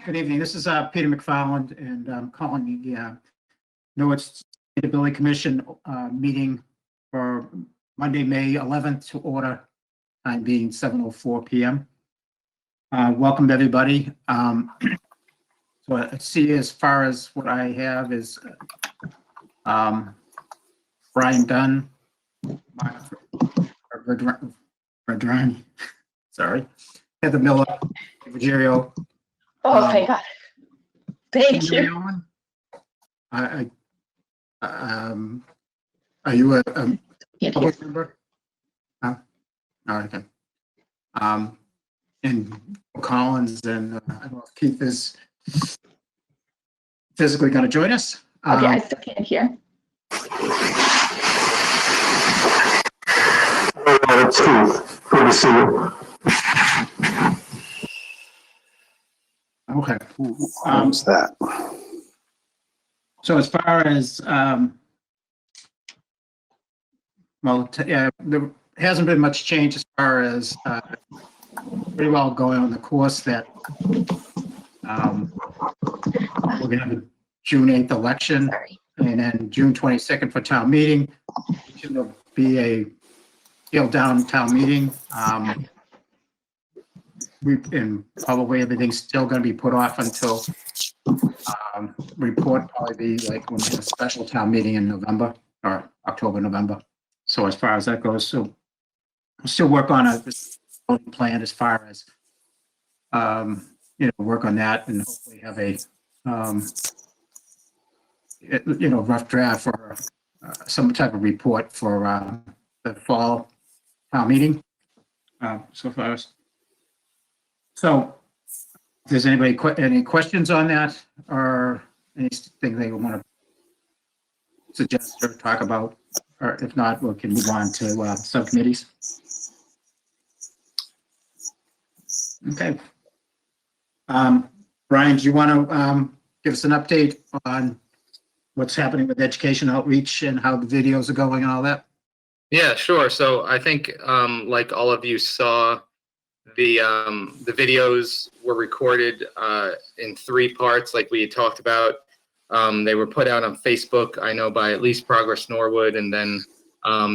Good evening. This is Peter McFarland, and I'm calling the Norwood Sustainability Commission meeting for Monday, May 11th to order, time being 7:04 p.m. Welcome to everybody. So I see as far as what I have is Brian Dunn, Mark Verdrani, sorry, Heather Miller, Virgilio. Oh, thank God. Thank you. Are you a public member? Oh, okay. And Collins and I don't know if Keith is physically going to join us. Okay, I still can't hear. It's Keith. Good to see you. Okay. How's that? So as far as there hasn't been much change as far as pretty well going on the course that we're going to have a June 8th election. Sorry. And then June 22nd for town meeting. It'll be a scaled down town meeting. And probably everything's still going to be put off until report probably be like when we have a special town meeting in November or October, November. So as far as that goes, so we'll still work on a plan as far as work on that and hopefully have a rough draft or some type of report for the fall town meeting. So if there's anybody, any questions on that or anything they want to suggest or talk about, or if not, we can move on to subcommittees. Okay. Brian, do you want to give us an update on what's happening with education outreach and how the videos are going and all that? Yeah, sure. So I think like all of you saw, the videos were recorded in 3 parts like we had talked about. They were put out on Facebook, I know, by at least Progress Norwood, and then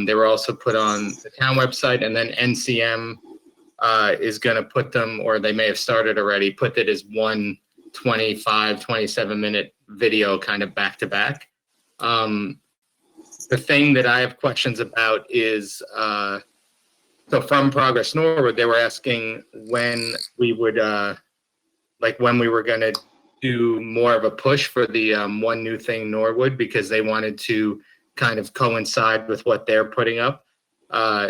they were also put on the town website, and then NCM is going to put them, or they may have started already, put it as one 27-minute video kind of back to back. The thing that I have questions about is, so from Progress Norwood, they were asking when we would, when we were going to do more of a push for the One New Thing Norwood, because they wanted to kind of coincide with what they're putting up.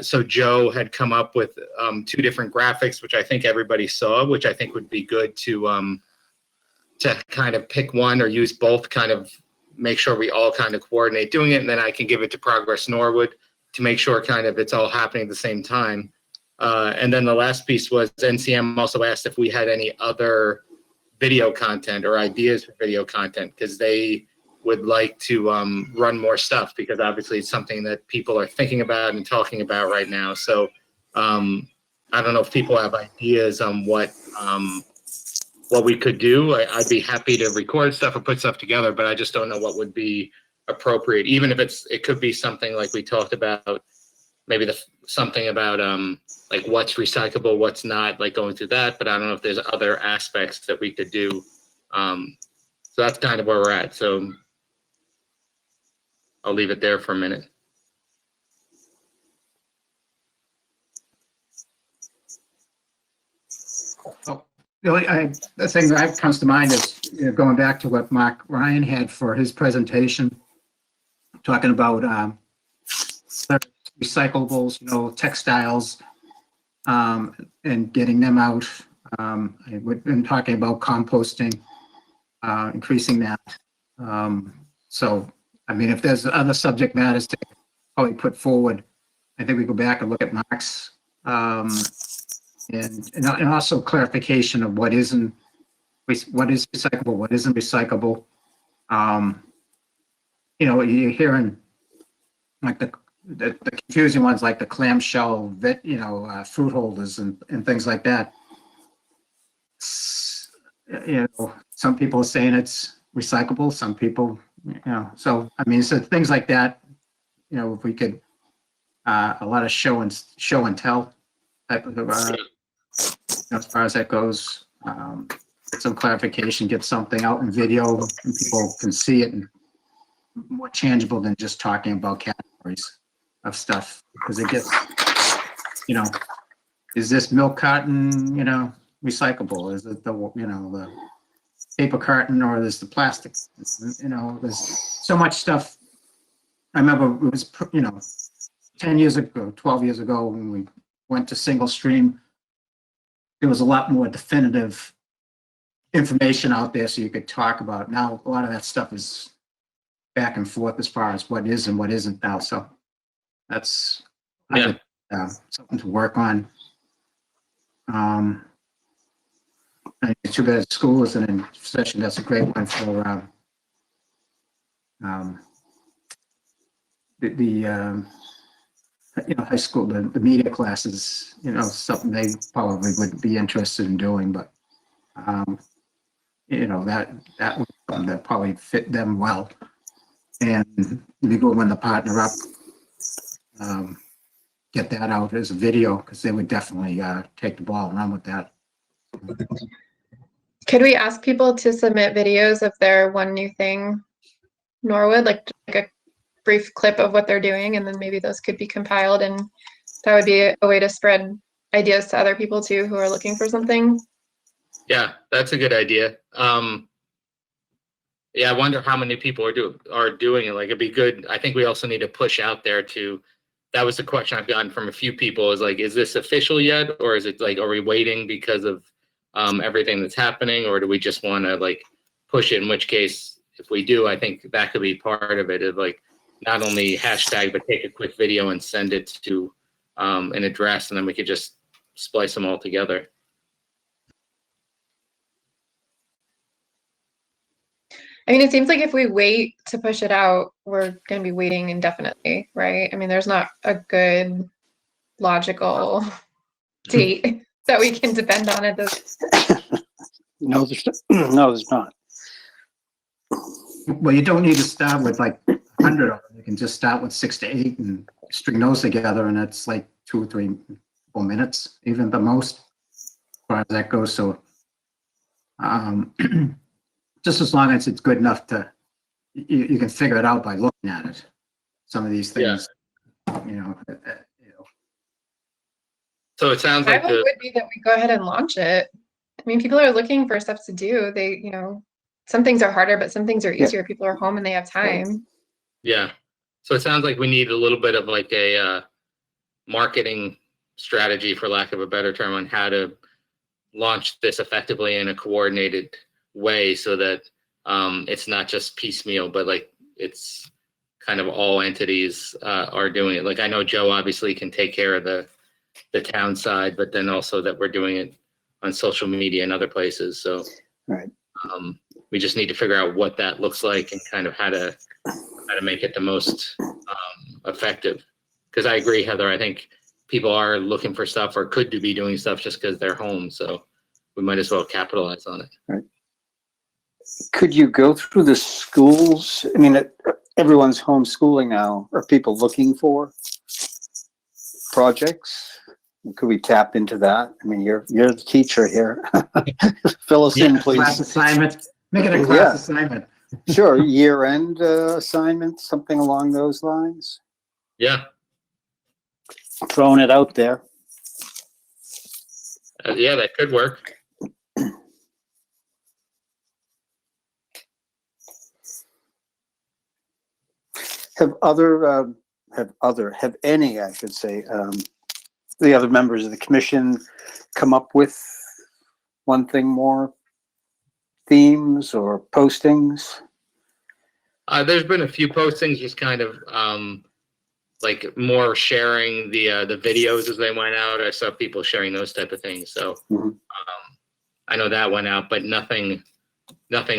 So Joe had come up with 2 different graphics, which I think everybody saw, which I think would be good to kind of pick one or use both, kind of make sure we all kind of coordinate doing it. And then I can give it to Progress Norwood to make sure kind of it's all happening at the same time. And then the last piece was NCM also asked if we had any other video content or ideas for video content, because they would like to run more stuff, because obviously it's something that people are thinking about and talking about right now. So I don't know if people have ideas on what we could do. I'd be happy to record stuff or put stuff together, but I just don't know what would be appropriate, even if it could be something like we talked about, maybe something about like what's recyclable, what's not, like going through that. But I don't know if there's other aspects that we could do. So that's kind of where we're at. So I'll leave it there for a minute. Oh, the thing that comes to mind is going back to what Mark Ryan had for his presentation, talking about recyclables, textiles, and getting them out. We've been talking about composting, increasing that. So, I mean, if there's other subject matters to probably put forward, I think we go back and look at Mark's, and also clarification of what is recyclable, what isn't recyclable. You're hearing like the confusing ones, like the clamshell, fruit holders and things like that. you know, some people are saying it's recyclable, some people, you know, so, I mean, so things like that, you know, if we could, a lot of show and tell type of, as far as that goes, get some clarification, get something out in video, and people can see it and more tangible than just talking about categories of stuff, because it gets, you know, is this milk carton, you know, recyclable? Is it the, you know, the paper carton, or is the plastic? You know, there's so much stuff. I remember it was, you know, 10 years ago, 12 years ago, when we went to single stream, there was a lot more definitive information out there so you could talk about. Now, a lot of that stuff is back and forth as far as what is and what isn't now. So that's something to work on. And too bad school isn't in session. That's a great one for you know, high school, the media classes, you know, something they probably would be interested in doing, but you know, that would be something that probably fit them well. And we go when the partner up, get that out as a video, because they would definitely take the ball and run with that. Could we ask people to submit videos of their one new thing, Norwood, like a brief clip of what they're doing, and then maybe those could be compiled, and that would be a way to spread ideas to other people too who are looking for something. Yeah, that's a good idea. Yeah, I wonder how many people are doing it. Like, it'd be good. I think we also need to push out there to. That was the question I've gotten from a few people. Is like, is this official yet, or is it like, are we waiting because of everything that's happening, or do we just want to like push it? In which case, if we do, I think that could be part of it. Of like, not only hashtag, but take a quick video and send it to an address, and then we could just splice them all together. I mean, it seems like if we wait to push it out, we're going to be waiting indefinitely, right? I mean, there's not a good logical date that we can depend on at this. No, there's not. Well, you don't need to start with like 100 of them. You can just start with 6 to 8 and string those together, and it's like 2 or 3 4 minutes, even the most, as far as that goes. So just as long as it's good enough to, you can figure it out by looking at it. Some of these things, you know. So it sounds My like vote would be that we go ahead and launch it. I mean, people are looking for stuff to do. They, you know, some things are harder, but some things are easier. People are home and they have time. Yeah. So it sounds like we need a little bit of like a marketing strategy, for lack of a better term, on how to launch this effectively in a coordinated way, so that it's not just piecemeal, but like it's kind of all entities are doing it. Like, I know Joe obviously can take care of the town side, but then also that we're doing it on social media and other places. So Right. We just need to figure out what that looks like and kind of how to make it the most effective. Because I agree, Heather, I think people are looking for stuff or could be doing stuff just because they're home. So we might as well capitalize on it. Right. Could you go through the schools? I mean, everyone's homeschooling now. Are people looking for projects? Could we tap into that? I mean, you're the teacher here. Fill us in, please. Class assignment. Make it a class assignment. Sure, year-end assignment, something along those lines. Yeah. Throwing it out there. Yeah, that could work. Have any, I should say, the other members of the commission come up with one thing more, themes or postings? There's been a few postings, just kind of like more sharing the videos as they went out. I saw people sharing those type of things. So I know that went out, but nothing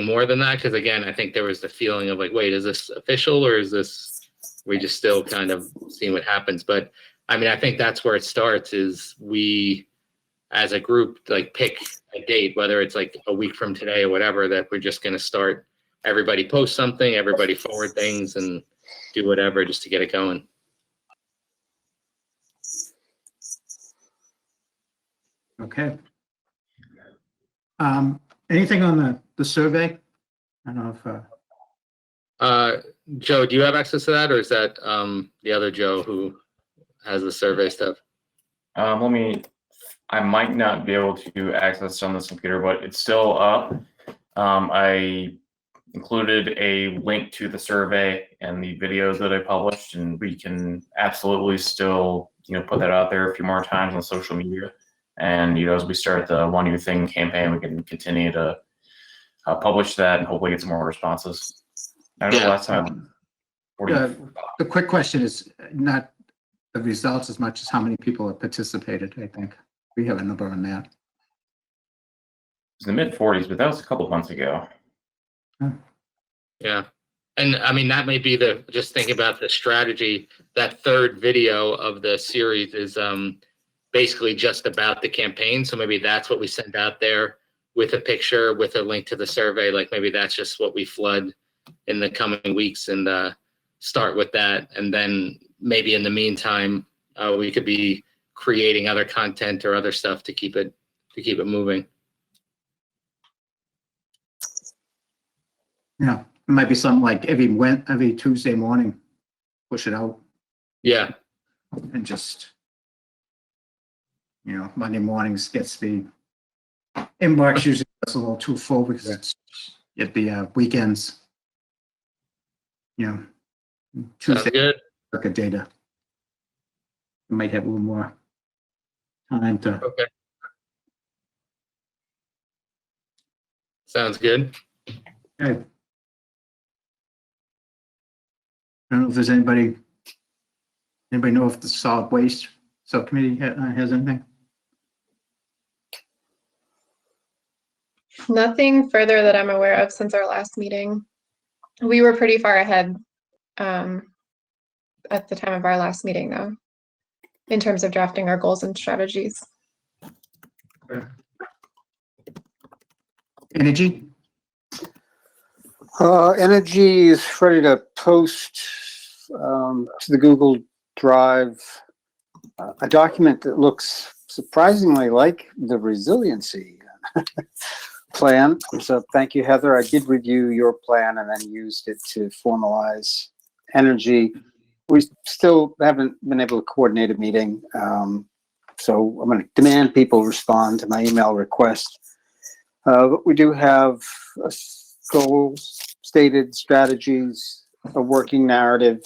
more than that. Because again, I think there was the feeling of like, wait, is this official, or is this, we just still kind of seeing what happens? But I mean, I think that's where it starts, is we as a group, like pick a date, whether it's like a week from today or whatever, that we're just going to start, everybody post something, everybody forward things and do whatever just to get it going. Okay. Anything on the survey? I don't know if, Joe, do you have access to that, or is that the other Joe who has the survey stuff? I might not be able to access it on this computer, but it's still up. I included a link to the survey and the videos that I published, and we can absolutely still, put that out there a few more times on social media. And, as we start the One New Thing campaign, we can continue to publish that and hopefully get some more responses. I know Yeah. last time. the quick question is not the results as much as how many people have participated, I think. We have a number on that. It was the mid-40s, but that was a couple of months ago. Yeah. And I mean, that may be just think about the strategy. That third video of the series is basically just about the campaign. So maybe that's what we send out there with a picture, with a link to the survey. Like maybe that's just what we flood in the coming weeks and start with that. And then maybe in the meantime, we could be creating other content or other stuff to keep it moving. Yeah, it might be something like every Tuesday morning, push it out Yeah. and just, Monday mornings gets the inbox usually gets a little too full because it's at the weekends. Sounds Tuesday good. circuit data. You might have a little more time to. Okay. Sounds good. Okay. I don't know if there's anybody know if the solid waste subcommittee has anything? Nothing further that I'm aware of since our last meeting. We were pretty far ahead at the time of our last meeting, though, in terms of drafting our goals and strategies. Energy? Energy is ready to post to the Google Drive a document that looks surprisingly like the resiliency plan. So thank you, Heather. I did review your plan and then used it to formalize energy. We still haven't been able to coordinate a meeting. So I'm going to demand people respond to my email request. But we do have goals, stated strategies, a working narrative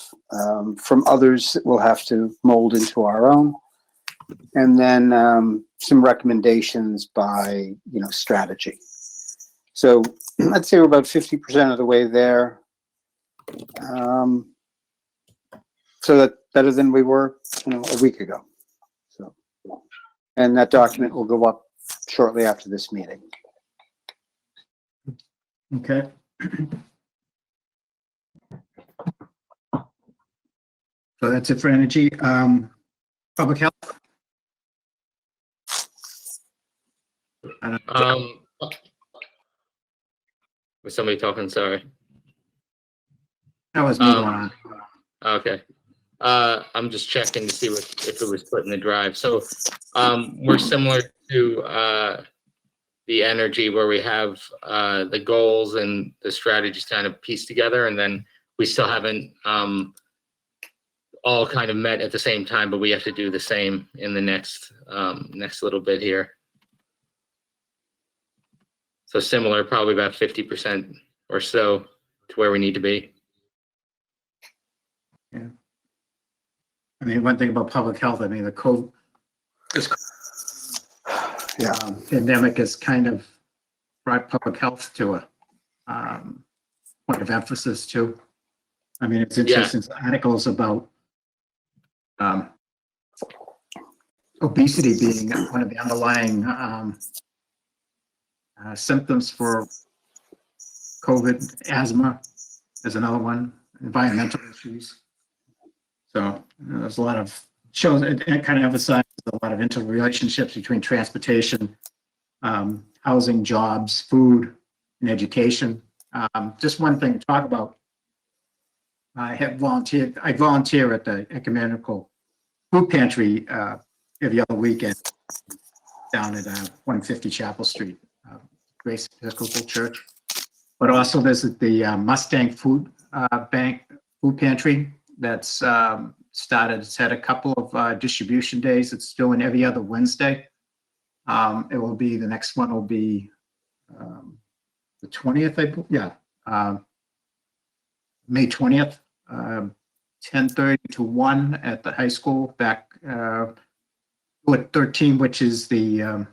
from others that we'll have to mold into our own, and then some recommendations by strategy. So I'd say we're about 50% of the way there. So that's better than we were a week ago. So, and that document will go up shortly after this meeting. Okay. So that's it for energy. Public health? Was somebody talking? Sorry. That was me going on. Okay. I'm just checking to see if it was put in the drive. So we're similar to the energy, where we have the goals and the strategies kind of pieced together, and then we still haven't all kind of met at the same time, but we have to do the same in the next little bit here. So similar, probably about 50% or so to where we need to be. Yeah. I mean, one thing about public health, I mean, the COVID pandemic has kind of brought public health to a point of emphasis too. I mean, it's interesting articles about obesity being one of the underlying symptoms for COVID. Asthma is another one, environmental issues. So there's a lot of shows, it kind of emphasizes a lot of interrelationships between transportation, housing, jobs, food, and education. Just one thing to talk about. I volunteer at the Ecumenical Food Pantry every other weekend down at 150 Chapel Street, Grace Episcopal Church. But also there's the Mustang Food Food Pantry that's started. It's had a couple of distribution days. It's doing every other Wednesday. It will be, the next one will be the 20th, May 20th, 10:30 to 1 at the high school back at 13, which is the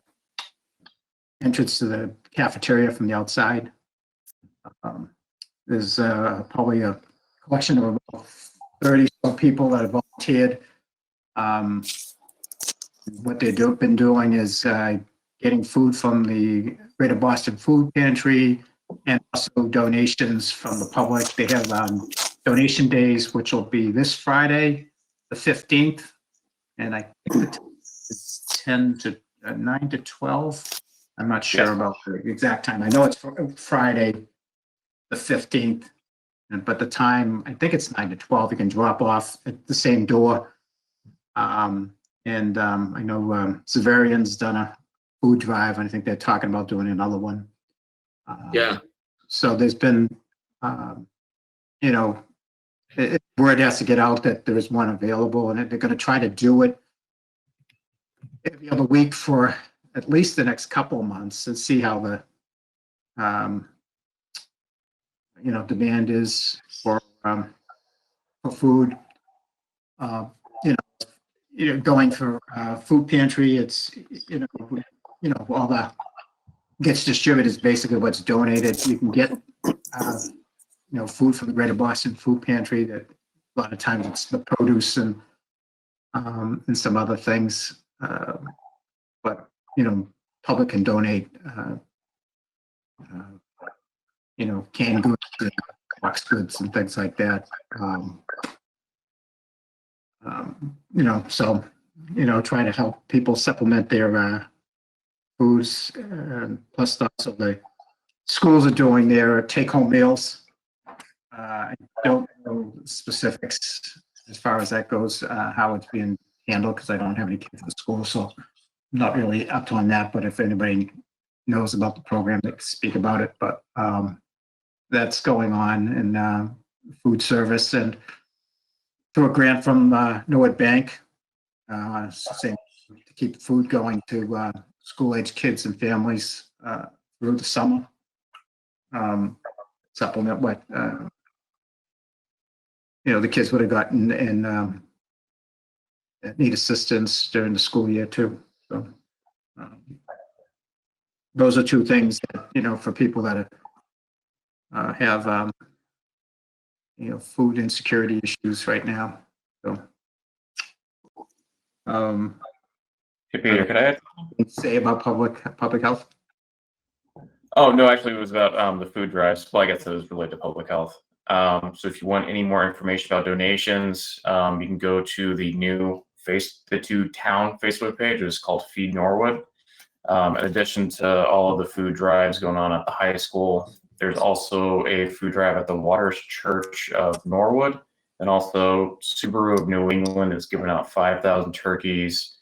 entrance to the cafeteria from the outside. There's probably a collection of about 30 people that have volunteered. What they've been doing is getting food from the Greater Boston Food Pantry and also donations from the public. They have donation days, which will be this Friday, the 15th, and I think it's 9 to 12. I'm not sure about the exact time. I know it's Friday, the 15th, but the time, I think it's 9 to 12. You can drop off at the same door. I know Zavarian's done a food drive, and I think they're talking about doing another one. So there's been, word has to get out that there is one available, and they're going to try to do it every other week for at least the next couple of months and see how the, demand is for food. Going for food pantry, it's, all the gets distributed is basically what's donated. You can get, food from the Greater Boston Food Pantry. That a lot of times it's the produce and some other things. But public can donate, canned goods, and box goods, and things like that. Trying to help people supplement their foods. Plus, also the schools are doing their take-home meals. I don't know specifics as far as that goes, how it's being handled, because I don't have any kids at school, so I'm not really up to on that. But if anybody knows about the program, they can speak about it. But that's going on in food service, and through a grant from Norwood Bank, to keep food going to school-age kids and families through the summer. Supplement what the kids would have gotten and need assistance during the school year too. So those are two things that, for people that have food insecurity issues right now. So Hey, Peter, could I say about public health? Oh, no, actually, it was about the food drives. Well, I guess it was related to public health. So if you want any more information about donations, you can go to the two town Facebook page. It's called Feed Norwood. In addition to all of the food drives going on at the high school, there's also a food drive at the Waters Church of Norwood, and also Subaru of New England is giving out 5,000 turkeys,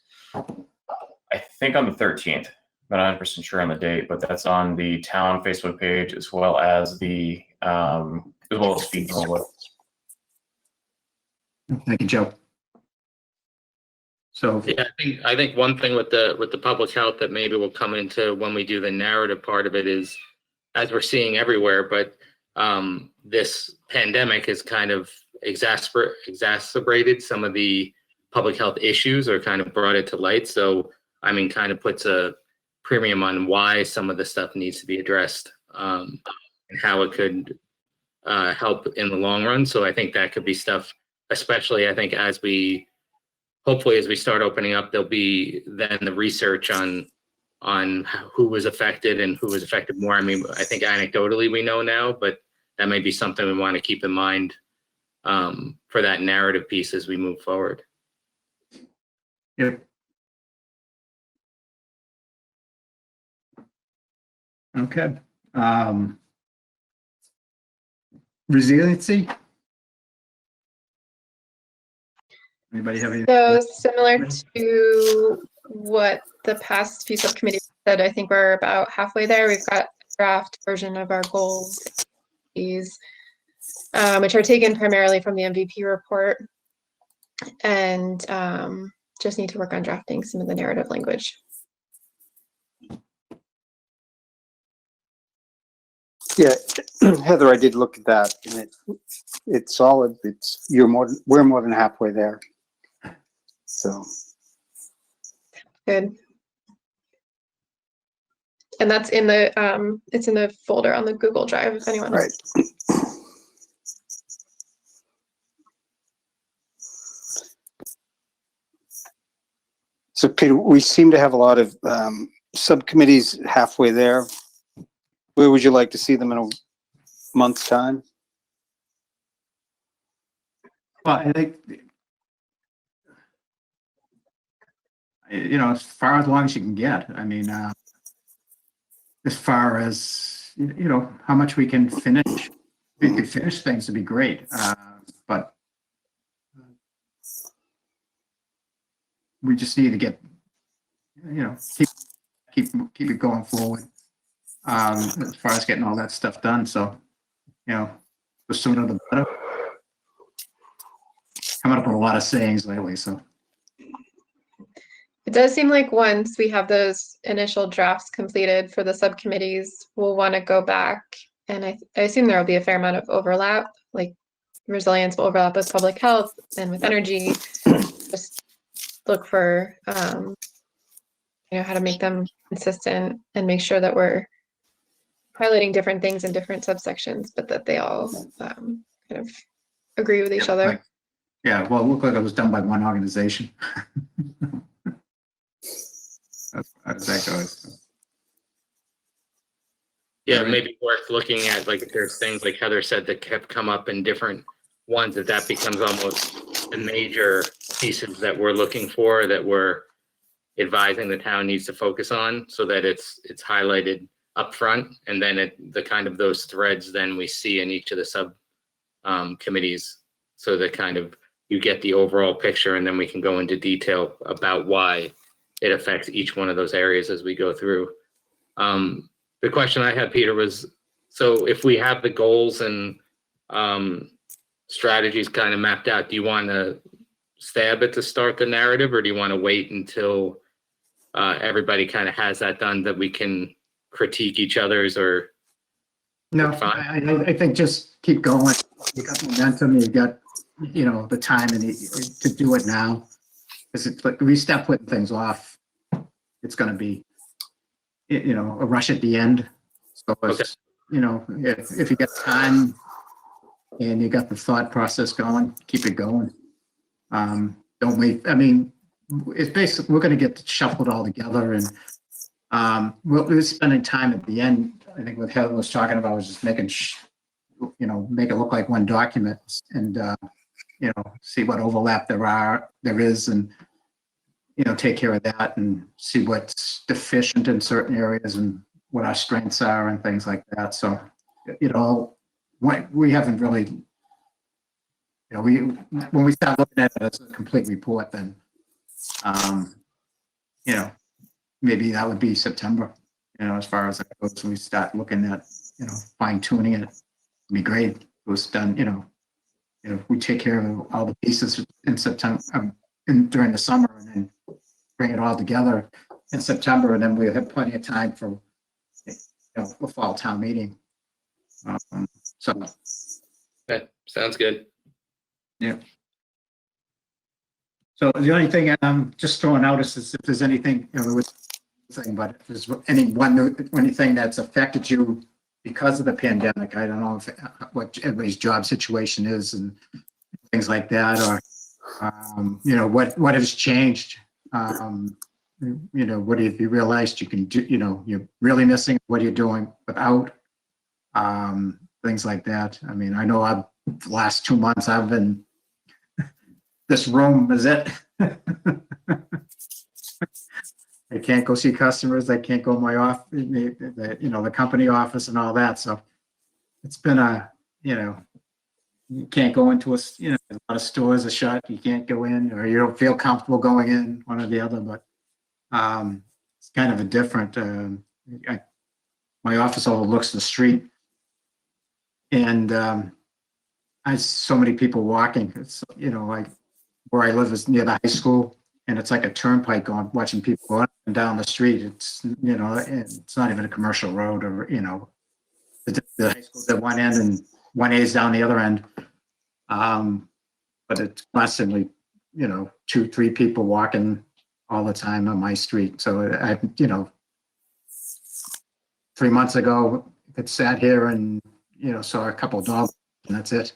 I think on the 13th. I'm not 100% sure on the date, but that's on the town Facebook page as well as Feed Norwood. Thank you, Joe. So Yeah, I think one thing with the public health that maybe will come into when we do the narrative part of it is, as we're seeing everywhere, but this pandemic has kind of exacerbated some of the public health issues, or kind of brought it to light. So, kind of puts a premium on why some of the stuff needs to be addressed, and how it could help in the long run. So I think that could be stuff, especially I think hopefully as we start opening up, there'll be then the research on who was affected and who was affected more. I think anecdotally we know now, but that may be something we want to keep in mind for that narrative piece as we move forward. Yep. Okay. Resiliency? Anybody have any? So similar to what the past few subcommittees said, I think we're about halfway there. We've got a draft version of our goals, which are taken primarily from the MVP report, and just need to work on drafting some of the narrative language. Yeah, Heather, I did look at that, and it's solid. We're more than halfway there. So, Good. And that's in the it's in the folder on the Google Drive if anyone. right. So Peter, we seem to have a lot of subcommittees halfway there. Where would you like to see them in a month's time? Well, I think, as far as long as you can get. I mean, as far as, how much we can finish, if we could finish things would be great. But we just need to get, keep it going forward. As far as getting all that stuff done. So, the sooner the better. Coming up with a lot of sayings lately, so. It does seem like once we have those initial drafts completed for the subcommittees, we'll want to go back, and I assume there will be a fair amount of overlap, like resilience will overlap with public health and with energy. Just look for how to make them consistent and make sure that we're highlighting different things in different subsections, but that they all kind of agree with each other. Yeah, well, it looked like it was done by one organization. That's that goes. Yeah, maybe worth looking at, like, if there's things like Heather said that have come up in different ones, that becomes almost the major pieces that we're looking for, that we're advising the town needs to focus on, so that it's highlighted up front, and then the kind of those threads then we see in each of the sub committees, so that kind of you get the overall picture, and then we can go into detail about why it affects each one of those areas as we go through. The question I had, Peter, was, so if we have the goals and strategies kind of mapped out, do you want to stab it to start the narrative, or do you want to wait until everybody kind of has that done, that we can critique each other's? Or No, I think just keep going. You got momentum, you got, the time to do it now. Because it's like, we start putting things off, it's going to be, a rush at the end. So it's, if you got time and you got the thought process going, keep it going. Don't wait. I mean, it's basically, we're going to get shuffled all together, and we're spending time at the end. I think what Heather was talking about was just making, make it look like one document, and see what overlap there is, and take care of that, and see what's deficient in certain areas and what our strengths are and things like that. So, we haven't really, when we start looking at it as a complete report, then, maybe that would be September, as far as that goes, when we start looking at, fine tuning it. It'd be great if it was done, if we take care of all the pieces in September, during the summer, and then bring it all together in September, and then we'll have plenty of time for, a fall town meeting. So. that sounds good. Yeah. So the only thing I'm just throwing out is if there's anything, but if there's anything that's affected you because of the pandemic, I don't know what everybody's job situation is and things like that, or what has changed. What have you realized you can do? You're really missing. What are you doing without? Things like that. I mean, I know the last 2 months I've been. This room is it. I can't go see customers. I can't go to my off, the company office and all that. So it's been you can't go into a lot of stores are shut. You can't go in, or you don't feel comfortable going in, one or the other. But it's kind of a different. My office overlooks the street, and I so many people walking. It's like where I live is near the high school, and it's like a turnpike going, watching people go up and down the street. It's it's not even a commercial road, or the high school's at one end and 1A is down the other end. But it's constantly, 2-3 people walking all the time on my street. So I 3 months ago, I sat here and, saw a couple of dogs, and that's it.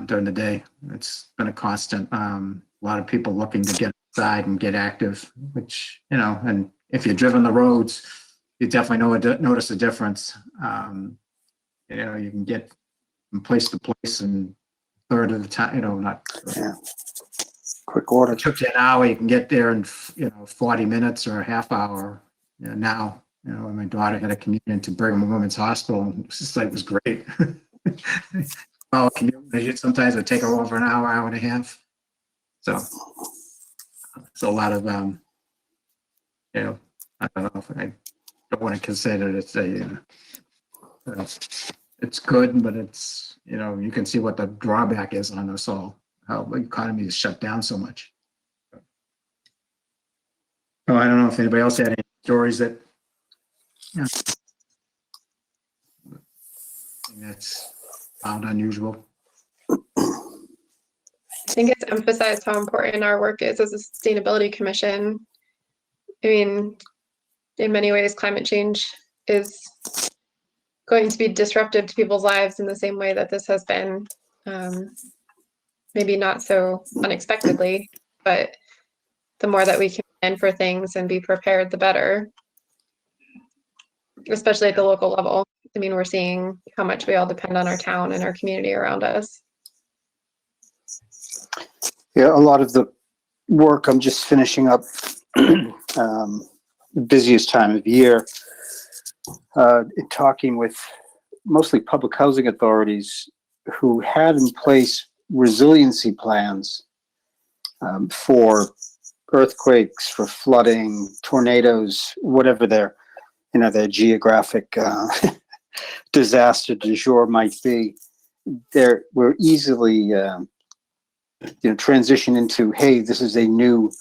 During the day, it's been a constant, a lot of people looking to get outside and get active, which, and if you've driven the roads, you definitely notice a difference. You can get from place to place in a third of the time, not Quick order. it took you an hour, you can get there in 40 minutes or a half hour. Now, when my daughter had a commute into Brigham Women's Hospital, and it was great. Well, sometimes it would take her over an hour and a half. So it's a lot of I don't know if I don't want to consider it's good, but it's you can see what the drawback is on us all, how the economy is shut down so much. Oh, I don't know if anybody else had any stories that that's found unusual. I think it's emphasized how important our work is as a sustainability commission. I mean, in many ways, climate change is going to be disruptive to people's lives in the same way that this has been. Maybe not so unexpectedly, but the more that we can plan for things and be prepared, the better. Especially at the local level. I mean, we're seeing how much we all depend on our town and our community around us. Yeah, a lot of the work, I'm just finishing up, busiest time of year, talking with mostly public housing authorities who had in place resiliency plans for earthquakes, for flooding, tornadoes, whatever their geographic disaster du jour might be. We're easily transition into, hey, this is a new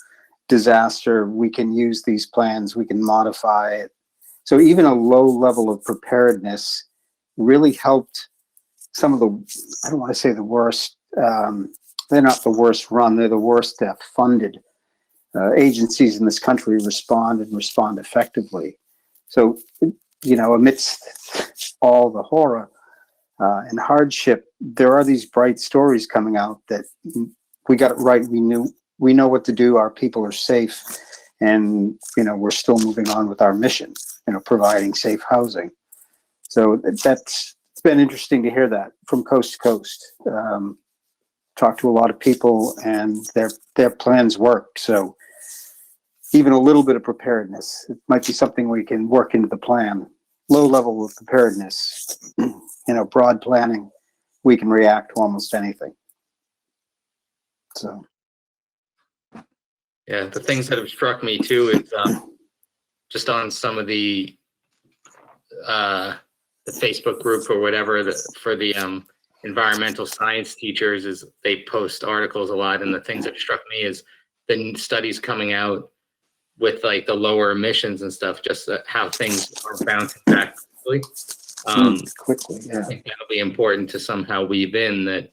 disaster. We can use these plans. We can modify it. So even a low level of preparedness really helped some of the, I don't want to say the worst, they're not the worst run, they're the worst funded agencies in this country respond effectively. So, amidst all the horror and hardship, there are these bright stories coming out that we got it right. We know what to do. Our people are safe, and we're still moving on with our mission. Providing safe housing. So it's been interesting to hear that from coast to coast. Talk to a lot of people, and their plans work. So even a little bit of preparedness, it might be something we can work into the plan. Low level of preparedness, broad planning, we can react to almost anything. So. Yeah, the things that have struck me too is just on some of the Facebook group or whatever for the environmental science teachers is they post articles a lot, and the things that struck me is the studies coming out with like the lower emissions and stuff, just how things are bouncing back quickly. Quickly, yeah. I think that'll be important to somehow weave in that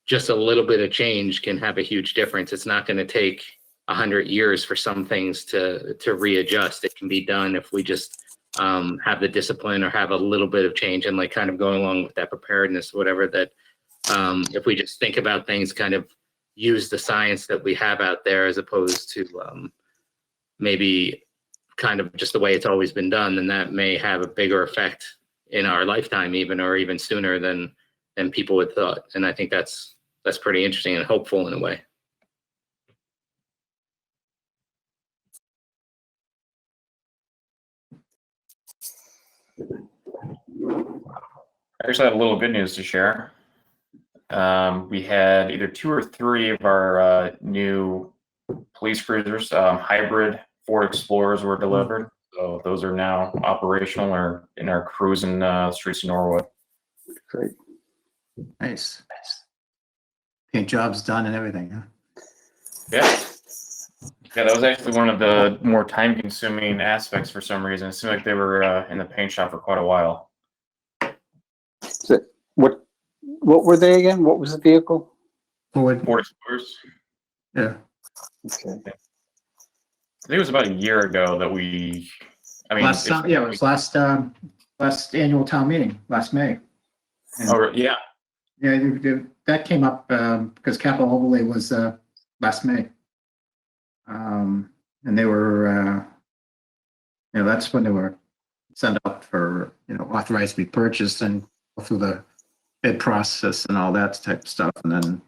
just a little bit of change can have a huge difference. It's not going to take 100 years for some things to readjust. It can be done if we just have the discipline or have a little bit of change, and like kind of going along with that preparedness, whatever that, if we just think about things, kind of use the science that we have out there as opposed to maybe kind of just the way it's always been done, then that may have a bigger effect in our lifetime even sooner than people would thought. And I think that's pretty interesting and hopeful in a way. I actually have a little good news to share. We had either 2 or 3 of our new police cruisers, hybrid Ford Explorers were delivered. So those are now operational or in our cruising streets of Norwood. Great. Nice. Paint jobs done and everything, huh? Yeah. Yeah, that was actually one of the more time-consuming aspects for some reason. It seemed like they were in the paint shop for quite a while. So what were they again? What was the vehicle? Forward, Ford Explorers. yeah. Okay. I think it was about a year ago that we. I mean, Last time, yeah, it was last annual town meeting, last May. Oh, yeah. Yeah, that came up because capital overlay was last May. And they were, that's when they were sent out for, authorized to be purchased and go through the bid process and all that type of stuff. And then,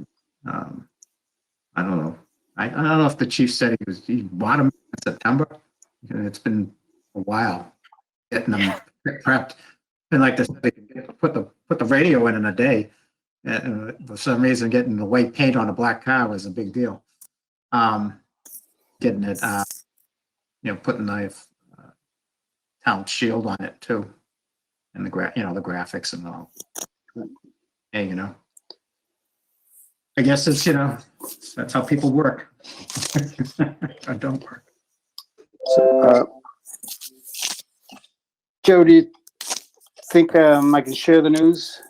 I don't know. I don't know if the chief said he bought them in September. It's been a while getting them prepped. And like this, they could put the radio in a day. And for some reason, getting the white paint on a black car was a big deal. Getting it, putting the town shield on it too, and the the graphics and all. Hey, I guess it's that's how people work. Or don't work. So, Joe, do you think I can share the news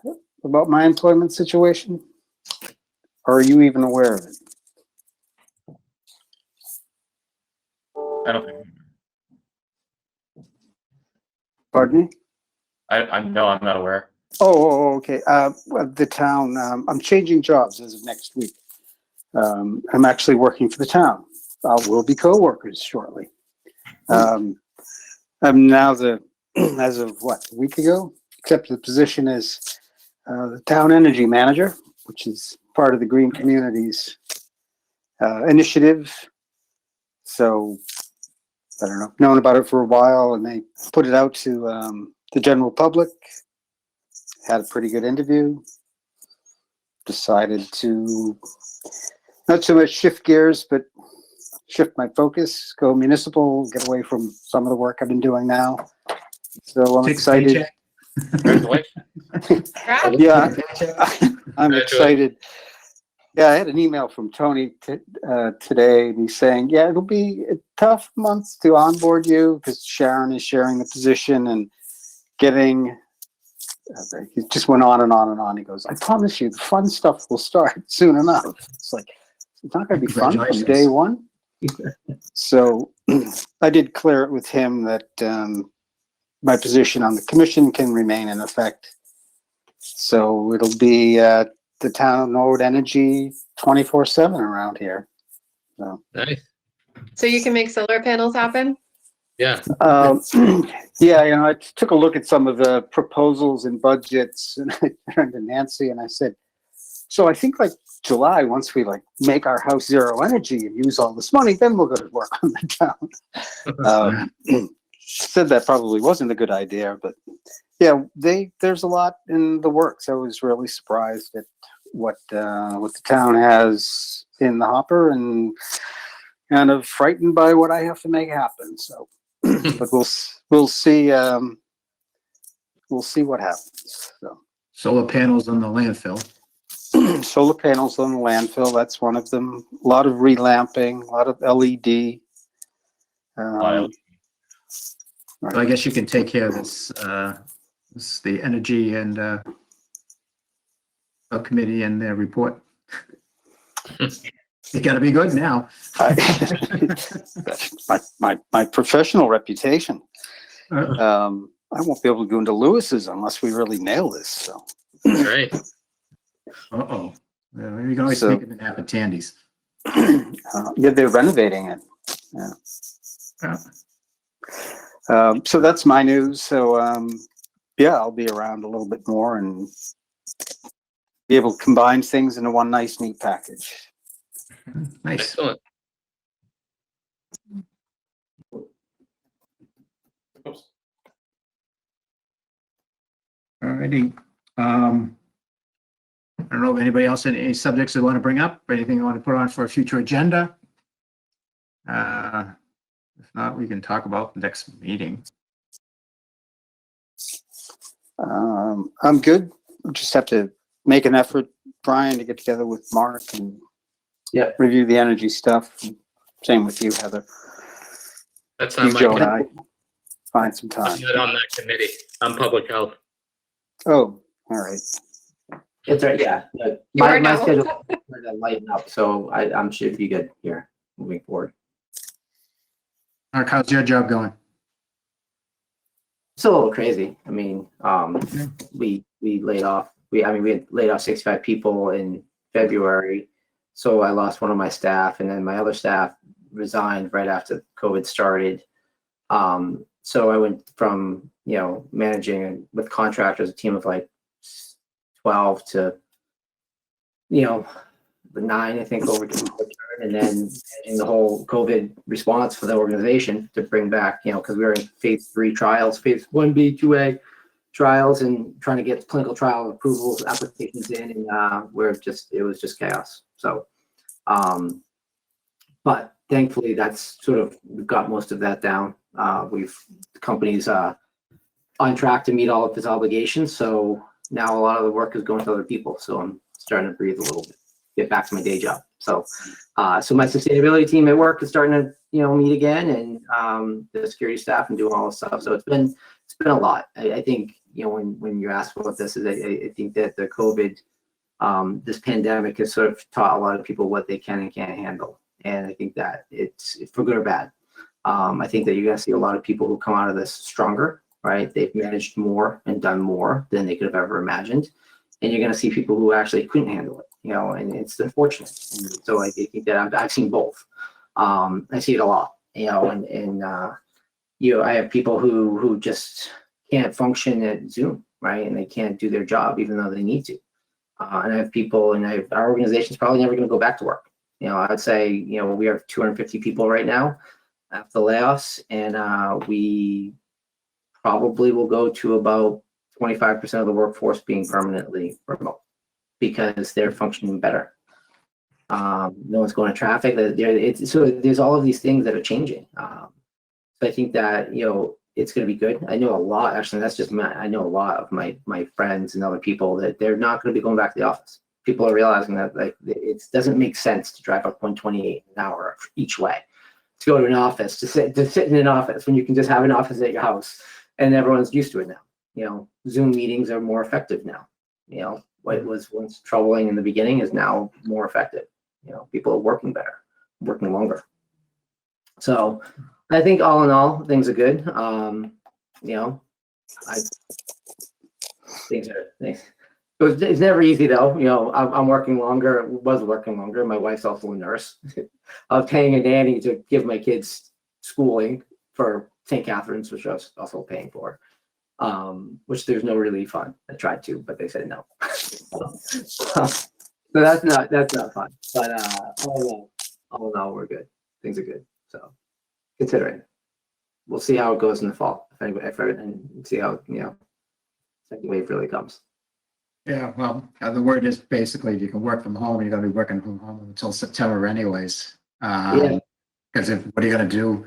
about my employment situation? Or are you even aware of it? I don't think. Pardon me? No, I'm not aware. Okay. Well, the town, I'm changing jobs as of next week. I'm actually working for the town. We'll be co-workers shortly. I'm now as of a week ago, accepted the position as the town energy manager, which is part of the Green Communities initiative. So, I don't know, known about it for a while, and they put it out to the general public. Had a pretty good interview. Decided to not so much shift gears, but shift my focus, go municipal, get away from some of the work I've been doing now. So I'm Take a excited. paycheck. Congratulations. Yeah, Take a paycheck. I'm excited. Yeah, I had an email from Tony today, and he's saying, yeah, it'll be a tough month to onboard you because Sharon is sharing the position and getting, he just went on and on and on. He goes, I promise you, the fun stuff will start soon enough. It's like, it's not going to be fun from Congratulations. day one. So I did clear it with him that my position on the commission can remain in effect. So it'll be the town of Norwood Energy 24/7 around here. So, Nice. So you can make solar panels happen? Yeah. yeah, I took a look at some of the proposals and budgets, and I turned to Nancy and I said, so I think like July, once we make our house zero energy and use all this money, then we'll go to work on the town. She said that probably wasn't a good idea, but yeah, there's a lot in the works. I was really surprised at what the town has in the hopper, and kind of frightened by what I have to make happen. So, but we'll see. We'll see what happens. So, Solar panels on the landfill. solar panels on the landfill. That's one of them. A lot of relamping, a lot of LED. So I guess you can take care of this, the energy and subcommittee and their report. You gotta be good now. That's my professional reputation. I won't be able to go into Lewis's unless we really nail this. So, Great. Uh-oh. Yeah, you can always So- take them in half at Tandy's. yeah, they're renovating it. Yeah. Yeah. So that's my news. So, yeah, I'll be around a little bit more and be able to combine things into one nice, neat package. Nice. Excellent. Oops. Alrighty. I don't know if anybody else had any subjects they want to bring up, or anything you want to put on for a future agenda. If not, we can talk about the next meeting. I'm good. Just have to make an effort, Brian, to get together with Mark and Yeah. review the energy stuff. Same with you, Heather. That's You, not my, Joe, and I find some I'm time. not on that committee. I'm public health. Oh, all right. It's right, yeah. You are My now. schedule started to lighten up, so I'm should be good here moving forward. Mark, how's your job going? It's a little crazy. I mean, we laid off. We had laid off 65 people in February, so I lost one of my staff, and then my other staff resigned right after COVID started. So I went from managing with contractors a team of like 12 to the 9, I think, over to and then in the whole COVID response for the organization to bring back, because we were in phase 3 trials, phase 1B, 2A trials, and trying to get clinical trial approvals, applications in, and it was just chaos. So, but thankfully we've got most of that down. The company's on track to meet all of its obligations. So now a lot of the work is going to other people. So I'm starting to breathe a little bit, get back to my day job. So, so my sustainability team at work is starting to, meet again, and the security staff and doing all this stuff. So it's been a lot. I think, when you ask about this, I think that the COVID, this pandemic has sort of taught a lot of people what they can and can't handle. And I think that it's for good or bad. I think that you're going to see a lot of people who come out of this stronger, right? They've managed more and done more than they could have ever imagined. And you're going to see people who actually couldn't handle it, and it's unfortunate. And so I think that I've seen both. I see it a lot, and I have people who just can't function at Zoom, right? And they can't do their job even though they need to. And I have people, and our organization's probably never going to go back to work. I'd say, we have 250 people right now after the layoffs, and we probably will go to about 25% of the workforce being permanently remote because they're functioning better. No one's going to traffic. So there's all of these things that are changing. So I think that, it's going to be good. I know a lot, actually, that's just I know a lot of my friends and other people that they're not going to be going back to the office. People are realizing that it doesn't make sense to drive up 128 an hour each way to go to an office, to sit in an office when you can just have an office at your house, and everyone's used to it now. Zoom meetings are more effective now. What was once troubling in the beginning is now more effective. People are working better, working longer. So I think all in all, things are good. It's never easy though. I'm working longer, was working longer. My wife's also a nurse. I was paying a nanny to give my kids schooling for St. Catherine's, which I was also paying for, which there's no relief on. I tried to, but they said no. So that's not fun. But all in all, we're good. Things are good. So considering, we'll see how it goes in the fall. And see how second wave really comes. Yeah, well, the word is basically if you can work from home, you're going to be working from home until September anyways. Yeah. Because what are you going to do?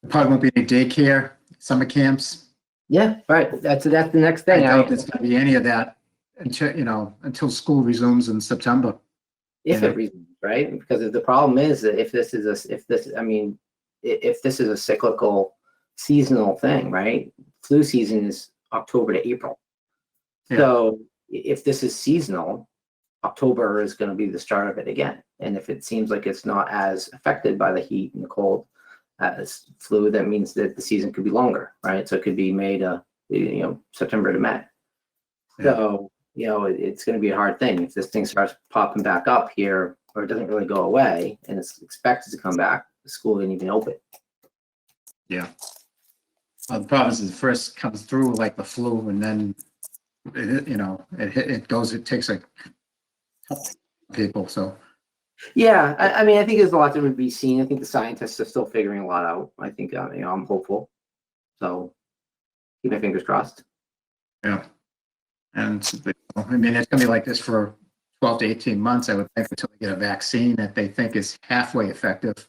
There probably won't be any daycare, summer camps. Yeah, right. That's the next I thing. doubt there's going to be any of that until school resumes in September. If it resumes, right? Because the problem is that if this is a cyclical, seasonal thing, right? Flu season is October to April. Yeah. So if this is seasonal, October is going to be the start of it again. And if it seems like it's not as affected by the heat and the cold as flu, that means that the season could be longer, right? So it could be May to September to May. Yeah. So it's going to be a hard thing if this thing starts popping back up here, or it doesn't really go away, and it's expected to come back. The school didn't even open. Yeah. Well, the problem is it first comes through like the flu, and then it takes a couple people. So Yeah, I mean, I think there's a lot that would be seen. I think the scientists are still figuring a lot out. I think I'm hopeful. So keep my fingers crossed. yeah. And, I mean, it's gonna be like this for 12 to 18 months, I would think, until they get a vaccine that they think is halfway effective.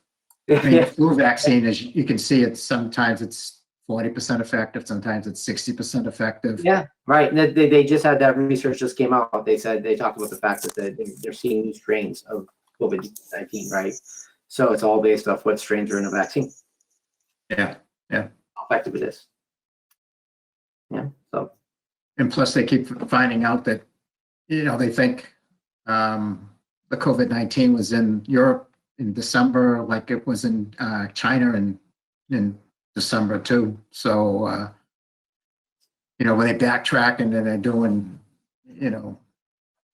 I mean, flu vaccine, as you can see, it's sometimes it's 40% effective, sometimes it's 60% effective. Yeah, right. And they just had that research just came out. They said, they talked about the fact that they're seeing new strains of COVID-19, right? So it's all based off what strains are in a vaccine, Yeah, how effective it is. Yeah, so, and plus they keep finding out that, they think the COVID-19 was in Europe in December, like it was in China in December too. So, when they backtrack and then they're doing,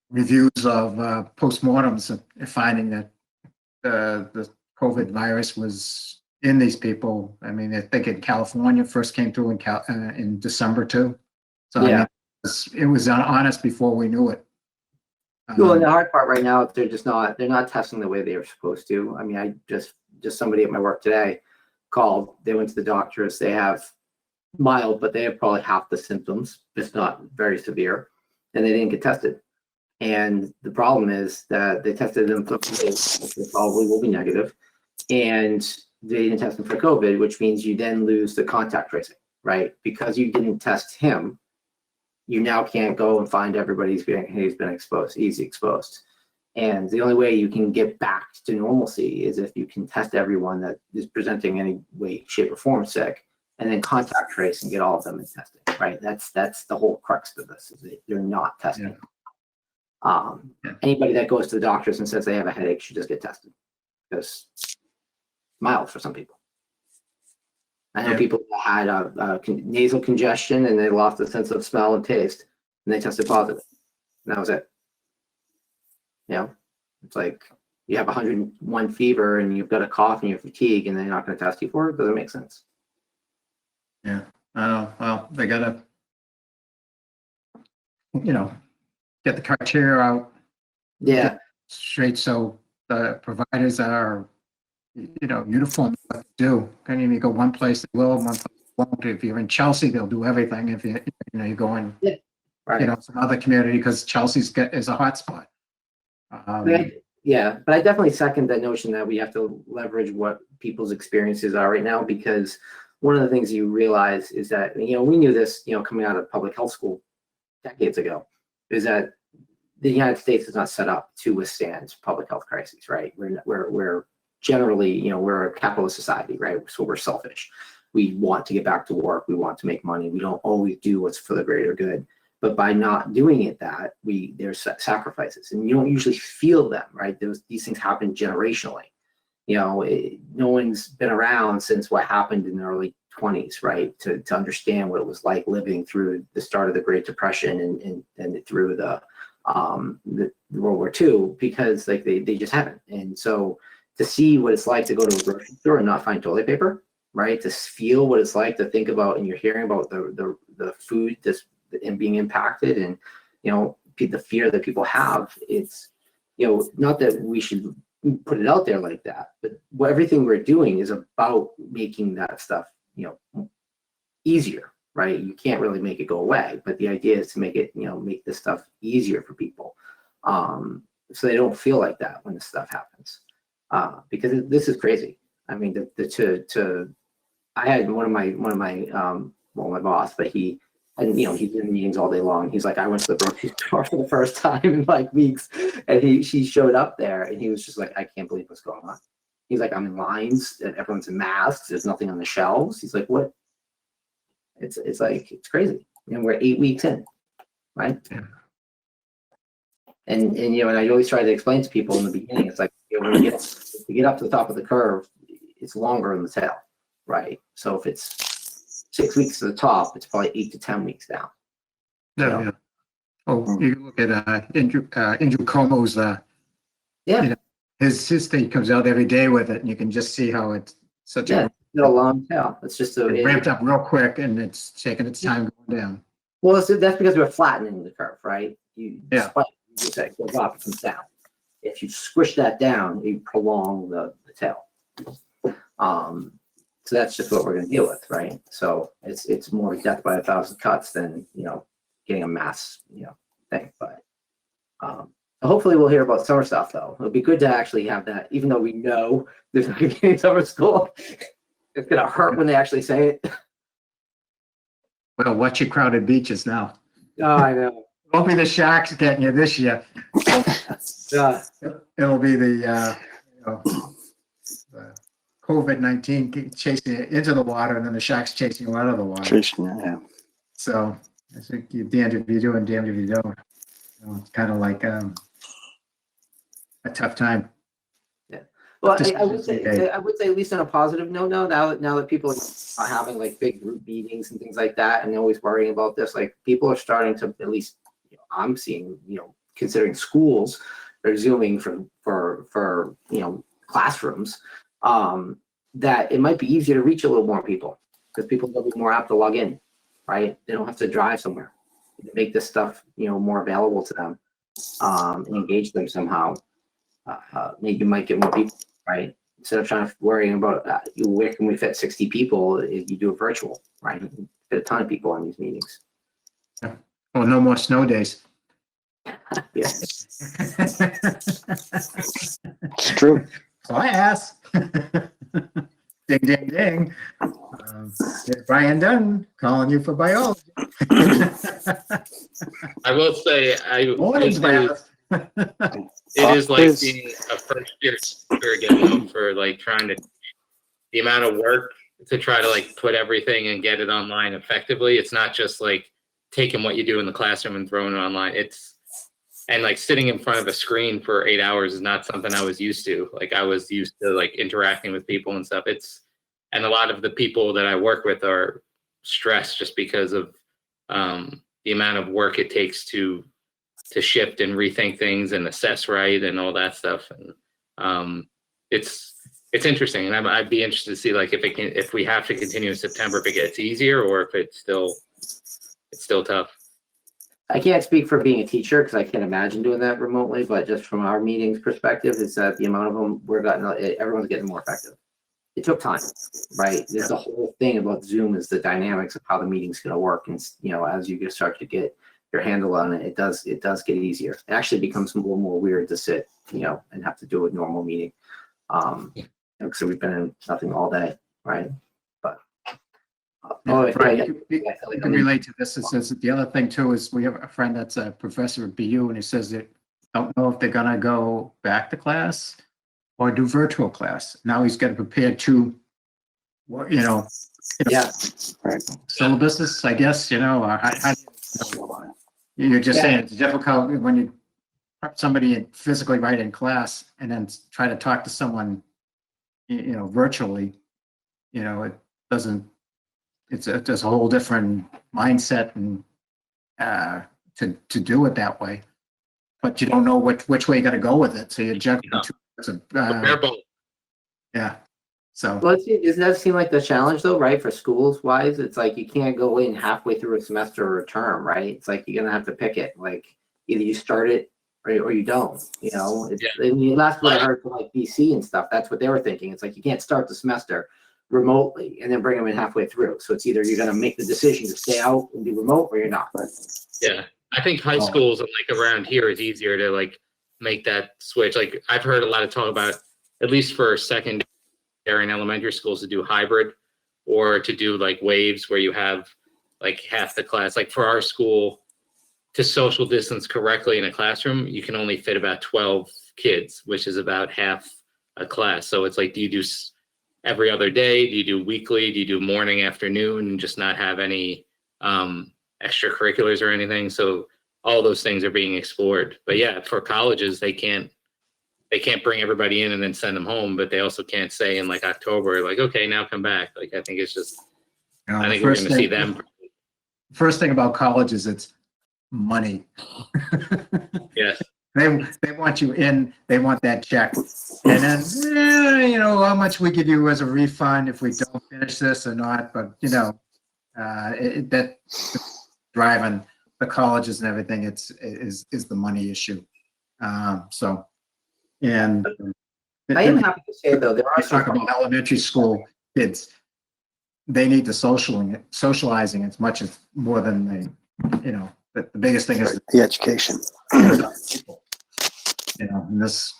reviews of postmortems, they're finding that the COVID virus was in these people. I mean, I think in California first came through in December too. So I Yeah. mean, it was honest before we knew it. well, and the hard part right now, they're not testing the way they were supposed to. I mean, I just somebody at my work today called, they went to the doctors, they have mild, but they have probably half the symptoms. It's not very severe, and they didn't get tested. And the problem is that they tested them for COVID, they probably will be negative, and they didn't test them for COVID, which means you then lose the contact tracing, right? Because you didn't test him, you now can't go and find everybody who's been exposed, easy exposed. And the only way you can get back to normalcy is if you can test everyone that is presenting any way, shape, or form sick, and then contact trace and get all of them in testing, right? That's the whole crux of this, is that they're not testing. Yeah. Anybody that goes to the doctors and says they have a headache should just get tested, because mild for some people. I know Yeah. people that had nasal congestion and they lost the sense of smell and taste, and they tested positive. And that was it. It's like you have 101 fever and you've got a cough and you have fatigue, and they're not going to test you for it. Doesn't make sense. Yeah, I know. Well, they gotta, get the criteria out Yeah, straight so the providers are, uniform what to do. Can't even go one place they will, one place they won't. If you're in Chelsea, they'll do everything. If you go in, right. some other community, because is a hot spot. Yeah, but I definitely second that notion that we have to leverage what people's experiences are right now, because one of the things you realize is that, we knew this, coming out of public health school decades ago, is that the United States is not set up to withstand public health crises, right? We're generally, we're a capitalist society, right? So we're selfish. We want to get back to work. We want to make money. We don't always do what's for the greater good. But by not doing it, there's sacrifices, and you don't usually feel them, right? These things happen generationally. No one's been around since what happened in the early 20s, right? To understand what it was like living through the start of the Great Depression and through the World War II, because like they just haven't. And so to see what it's like to go to a grocery store and not find toilet paper, right? To feel what it's like to think about, and you're hearing about the food and being impacted, and the fear that people have. It's not that we should put it out there like that, but everything we're doing is about making that stuff easier, right? You can't really make it go away, but the idea is to make it make this stuff easier for people, so they don't feel like that when this stuff happens, because this is crazy. I mean, I had one of my my boss, but he's in meetings all day long. He's like, I went to the grocery store for the first time in like weeks, and she showed up there, and he was just like, I can't believe what's going on. He's like, I'm in lines, and everyone's in masks. There's nothing on the shelves. He's like, what? It's like, it's crazy. And we're 8 weeks in, right? Yeah. And I always try to explain to people in the beginning, it's like, when you get up to the top of the curve, it's longer in the tail, right? So if it's 6 weeks to the top, it's probably 8 to 10 weeks down. Yeah. Oh, you look at Andrew Cuomo's, his thing comes out every day with it, and you can just see how it's such a long tail. It's just it ramped up real quick, and it's taking its time going down. Well, that's because we're flattening the curve, right? You spike, you say it goes up, it comes down. If you squish that down, you prolong the tail. So that's just what we're going to deal with, right? So it's more death by 1,000 cuts than getting a mass, thing, but, hopefully we'll hear about summer stuff though. It'll be good to actually have that, even though we know there's not gonna be any summer school. It's gonna hurt when they actually say it. Well, watch your crowded beaches now. Oh, I know. Won't be the Sharks getting you this year. Yeah. It'll be the COVID-19 chasing you into the water, and then the Sharks chasing you out of the water. Tradition, yeah. So I think you're damned if you do and damned if you don't. It's kind of like a tough time. Well, Just- I would say at least on a positive note, now that people are having like big group meetings and things like that, and they're always worrying about this, like people are starting to, at least I'm seeing, considering schools are zooming for classrooms, that it might be easier to reach a little more people because people will be more apt to log in, right? They don't have to drive somewhere. Make this stuff more available to them, and engage them somehow. Maybe you might get more people, right? Instead of trying to worrying about where can we fit 60 people, you do it virtual, right? You can fit a ton of people on these meetings. Well, no more snow days. Yeah. It's true. Class. Ding, ding, ding. Here's Brian Dunn calling you for biology. I will say, Morning, Brian. it is like Quiz. being a first year teacher again, though, for like trying to, the amount of work to try to like put everything and get it online effectively. It's not just like taking what you do in the classroom and throwing it online. And like sitting in front of a screen for 8 hours is not something I was used to. Like I was used to like interacting with people and stuff. And a lot of the people that I work with are stressed just because of the amount of work it takes to shift and rethink things and assess right and all that stuff. And it's interesting, and I'd be interested to see like if we have to continue in September, if it gets easier or if it's still tough. I can't speak for being a teacher because I can't imagine doing that remotely, but just from our meetings perspective, is that the amount of them everyone's getting more effective. It took time, right? There's the whole thing about Zoom is the dynamics of how the meeting's going to work, and as you start to get your handle on it, it does get easier. It actually becomes a little more weird to sit, and have to do a normal meeting, because we've been in nothing all day, right? But Right. You can relate to this. It says that the other thing too is we have a friend that's a professor at BU, and he says they don't know if they're gonna go back to class or do virtual class. Now he's got to prepare two, yeah, syllabuses, I guess, you're just saying it's difficult when you prep somebody physically right in class and then try to talk to someone, virtually, it doesn't, it's a whole different mindset and to do it that way. But you don't know which way you got to go with it. So you're juggling two parts of, Prepare both. yeah. So well, doesn't that seem like the challenge though, right? For schools wise, it's like you can't go in halfway through a semester or a term, right? It's like you're gonna have to pick it. Like either you start it or you don't. And the last one I heard from like BC and stuff, that's what they were thinking. It's like you can't start the semester remotely and then bring them in halfway through. So it's either you're gonna make the decision to stay out and be remote or you're not. Yeah, I think high schools and like around here is easier to like make that switch. Like I've heard a lot of talk about, at least for secondary and elementary schools, to do hybrid or to do like waves where you have like half the class. Like for our school, to social distance correctly in a classroom, you can only fit about 12 kids, which is about half a class. So it's like, do you do every other day? Do you do weekly? Do you do morning, afternoon, and just not have any extracurriculars or anything? So all those things are being explored. But yeah, for colleges, they can't bring everybody in and then send them home, but they also can't say in like October, like, okay, now come back. Like, I think it's just, I think we're going to see them. First thing about college is it's money. Yes. They want you in, they want that check. And then, how much we give you as a refund if we don't finish this or not, but that driving the colleges and everything, is the money issue. And I am happy to say though, there are I talk some about elementary school kids. They need the socializing as much as more than But the biggest thing is, The education. you know, and this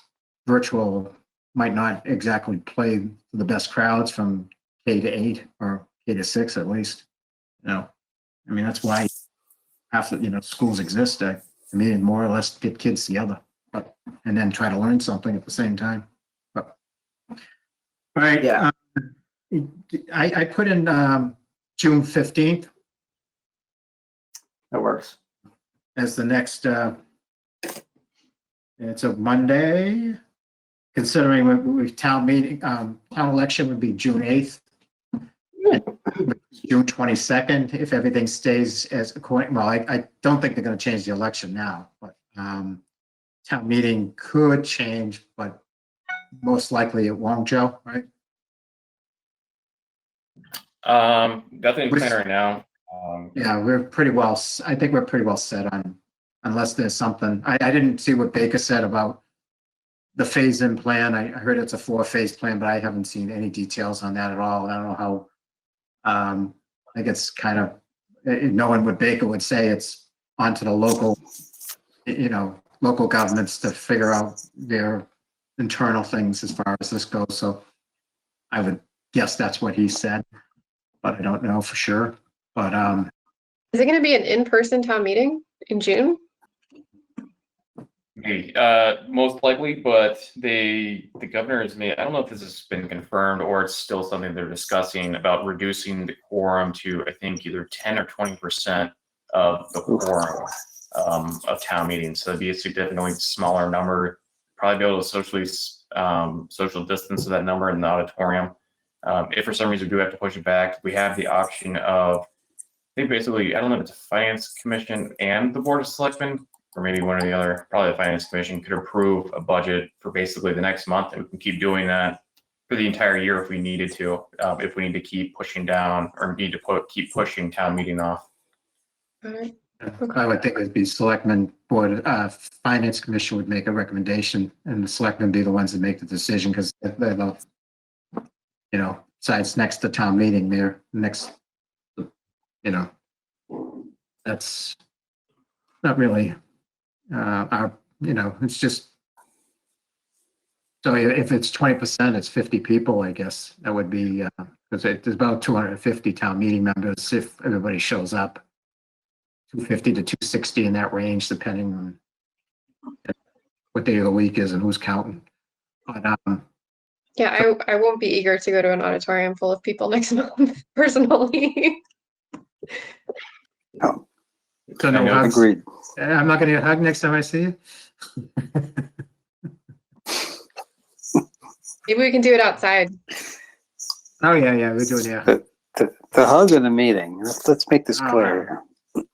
virtual might not exactly play to the best crowds from K to 8 or K to 6 at least. You know, I mean, that's why half the, you know, schools exist. I mean, more or less get kids together, but, and then try to learn something at the same time. But, all right. Yeah. I put in June 15th That works. as the next, it's a Monday, considering we town meeting, town election would be June 8th. June 22nd, if everything stays as according, well, I don't think they're gonna change the election now, but, town meeting could change, but most likely it won't, Joe, right? Nothing Which- planned right now. Yeah, we're pretty well, I think we're pretty well set on, unless there's something, I didn't see what Baker said about the phase-in plan. I heard it's a 4-phase plan, but I haven't seen any details on that at all. I don't know how, I think it's kind of, knowing what Baker would say, it's onto the local, you know, local governments to figure out their internal things as far as this goes. So I would guess that's what he said, but I don't know for sure. But, Is it going to be an in-person town meeting in June? Maybe, most likely, but the governor has made, I don't know if this has been confirmed or it's still something they're discussing about reducing the quorum to, I think, either 10 or 20% of the quorum of town meetings. So it'd be a significantly smaller number, probably be able to socially, social distance to that number in the auditorium. If for some reason we do have to push it back, we have the option of, I think basically, I don't know if it's a finance commission and the board of selectmen, or maybe one or the other, probably the finance commission could approve a budget for basically the next month, and we can keep doing that for the entire year if we needed to, if we need to keep pushing down or need to keep pushing town meeting off. Alright. I would think it'd be selectmen board, finance commission would make a recommendation and the selectmen be the ones that make the decision because they're the, you know, besides next to town meeting, they're next, you know, that's not really, our, you know, it's just, so if it's 20%, it's 50 people, I guess, that would be, because there's about 250 town meeting members if everybody shows up. 250 to 260 in that range, depending on what day of the week is and who's counting. But, Yeah, I won't be eager to go to an auditorium full of people next month, personally. Oh, so no I know. hugs. agreed. I'm not gonna get a hug next time I see you. Maybe we can do it outside. Oh, yeah, we're doing it. The hug in the meeting. Let's make this All clear.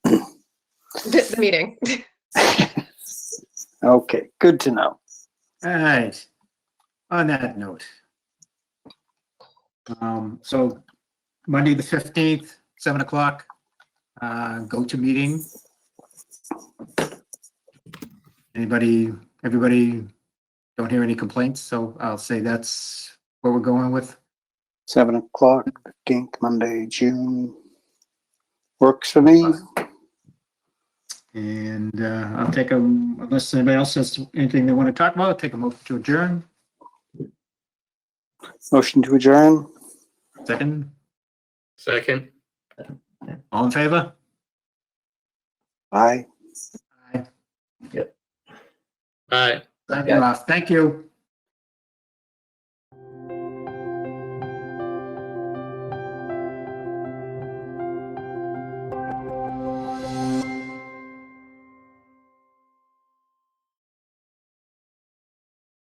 The meeting. Okay, good to know. All right. On that note. So Monday, the 15th, 7 o'clock, go to meeting. Everybody don't hear any complaints, so I'll say that's what we're going with. 7 o'clock, 15th, Monday, June. Works for me. And I'll take unless anybody else has anything they want to talk about, I'll take a motion to adjourn. Motion to adjourn. Second, Second. all in favor? Bye. Bye. Signing off. Thank you.